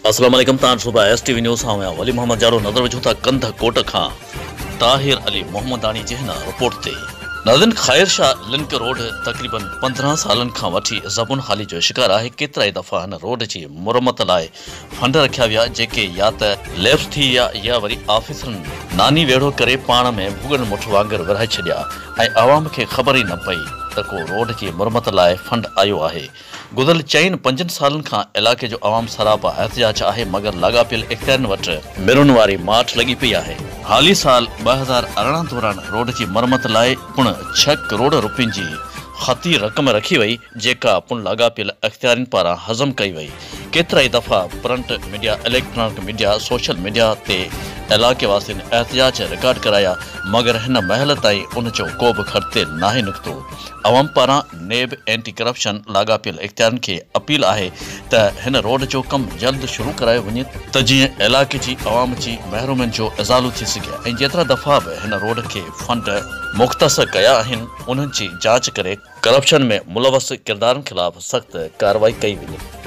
अस्सलाम वालेकुम। तान सुबह STV न्यूज़ हां मैं वली मोहम्मद जारो नज़र विझो था कंध कोट खां ताहिर अली मोहम्मदानी जे हिन रिपोर्ट ते। नाज़रीन, ख़ैर शाह लिंक रोड तक़रीबन 15 सालन खां वठी ज़बून हाली जो शिकार आहे। केतिराई दफ़ा हिन रोड जी मुरमत लाइ फंड रखिया विया जेके या त लैप्स थी या वरी ऑफिसरनि नानी वेढ़ो करे पाण में भुगन मुठ वांगुरु विरहाए छॾिया ऐं आवाम खे ख़बर ई न पई त को रोड जी मुरमत लाइ फंड आयो आहे। गुज़िरियल 4-5 सालनि खां इलाइक़े जो अवाम सरापा एहतिजाज आहे, मगर लाॻापियल इख़्तियारनि वटि मिरुनि वारी माठ लॻी पई आहे। हाली साल 2018 दौरान रोड जी मरमत लाइ पुण 6 करोड़ रुपयनि जी ख़ती रक़म रखी वई, जेका पुण लाॻापियल इख़्तियारनि पारां हज़म कई वई। केतिराई दफ़ा print media, electronic media, social media ते इलाइक़े वासियुनि एहतिजाज रिकॉर्ड कराया, मगर हिन महल ताईं उन जो को बि ख़र्ते नाहे निकितो। अवाम पारां नेब एंटी करप्शन लाॻापियल इख़्तियारनि खे अपील आहे त हिन रोड जो कमु जल्द शुरू करायो वञे त जीअं इलाइक़े जी अवाम जी महरूमियुनि जो इज़ालो थी सघे ऐं जेतिरा दफ़ा बि हिन रोड खे फंड मुख़्तस कया आहिनि उन्हनि जी जांच करे करप्शन में मुलवस किरदारनि ख़िलाफ़ सख़्त कार्रवाई कई वञे।